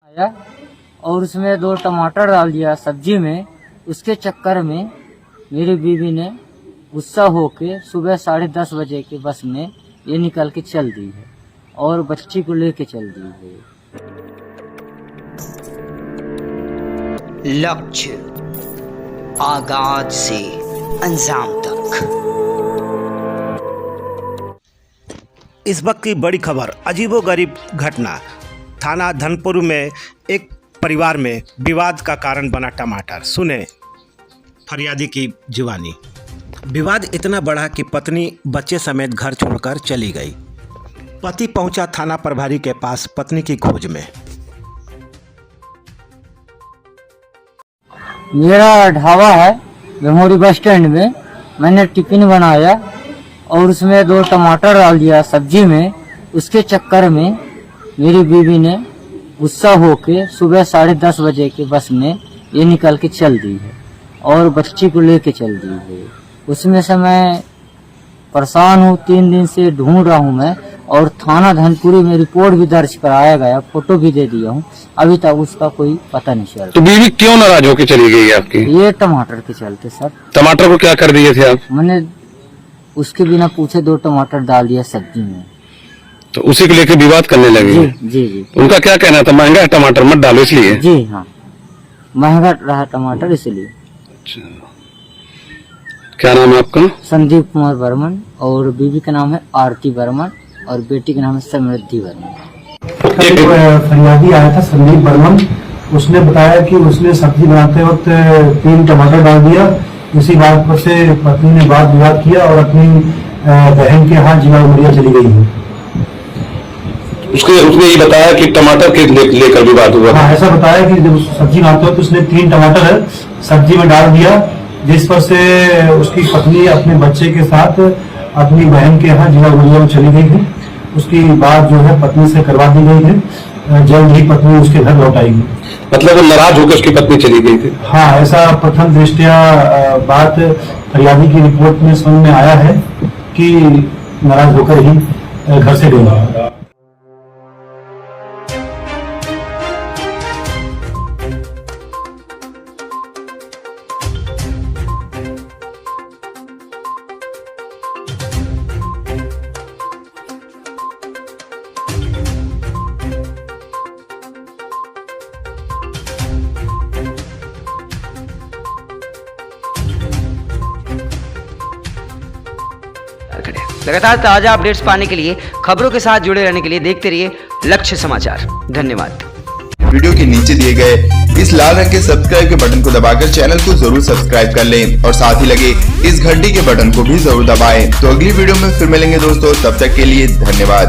आया और उसमें 2 टमाटर डाल दिया सब्जी में। उसके चक्कर में मेरी बीवी ने गुस्सा होके सुबह 10:30 बजे के बस में ये निकल के चल दी है और बच्ची को लेके चल दी है। लक्ष्य आगाज से अंजाम तक। इस वक्त की बड़ी खबर, अजीबोगरीब घटना। थाना धनपुर में एक परिवार में विवाद का कारण बना टमाटर। सुने फरियादी की जुबानी। विवाद इतना बढ़ा कि पत्नी बच्चे समेत घर छोड़कर चली गई। पति पहुंचा थाना प्रभारी के पास पत्नी की खोज में। मेरा ढाबा है मेमोरी बस स्टैंड में। मैंने टिफिन बनाया और उसमें 2 टमाटर डाल दिया सब्जी में। उसके चक्कर में मेरी बीवी ने गुस्सा होके सुबह 10:30 बजे के बस में ये निकल के चल दी है और बच्ची को लेके चल दी है। उसमें से मैं परेशान हूँ, 3 दिन से ढूंढ रहा हूँ मैं, और थाना धनपुरी में रिपोर्ट भी दर्ज कराया गया, फोटो भी दे दिया हूँ। अभी तक उसका कोई पता नहीं चल। तो बीवी क्यों नाराज होकर चली गई आपकी? ये टमाटर के चलते सर। टमाटर को क्या कर दिए थे आप? मैंने उसके बिना पूछे 2 टमाटर डाल दिया सब्जी में, तो उसी को लेकर विवाद करने लगे? जी जी जी। उनका क्या कहना था? महंगा है टमाटर, मत डालो इसलिए? जी हाँ, महंगा रहा टमाटर इसलिए। अच्छा, क्या नाम है आपका? संदीप कुमार बर्मन, और बीवी का नाम है आरती बर्मन, और बेटी का नाम है समृद्धि बर्मन। फरियादी आया था संदीप बर्मन। उसने बताया कि उसने सब्जी बनाते वक्त 3 टमाटर डाल दिया। इसी बात पर से पत्नी ने वाद विवाद किया और अपनी बहन के यहाँ जिला उमरिया चली गई है। उसने ये बताया कि टमाटर के लेकर विवाद हुआ? हाँ, ऐसा बताया कि जब सब्जी बनाते वक्त उसने 3 टमाटर सब्जी में डाल दिया, जिस पर से उसकी पत्नी अपने बच्चे के साथ अपनी बहन के यहाँ जिला उमरिया में चली गई है। उसकी बात जो है पत्नी से करवा दी गई है। जल्द ही पत्नी उसके घर लौट आएगी। मतलब वो नाराज होकर उसकी पत्नी चली गई थी? हाँ, ऐसा प्रथम दृष्टया बात फरियादी की रिपोर्ट में समझ में आया है कि नाराज होकर ही घर से गई। लगातार ताजा अपडेट्स पाने के लिए, खबरों के साथ जुड़े रहने के लिए देखते रहिए लक्ष्य समाचार। धन्यवाद। वीडियो के नीचे दिए गए इस लाल रंग के सब्सक्राइब के बटन को दबाकर चैनल को जरूर सब्सक्राइब कर लें और साथ ही लगे इस घंटी के बटन को भी जरूर दबाएं। तो अगली वीडियो में फिर मिलेंगे दोस्तों, तब तक के लिए धन्यवाद।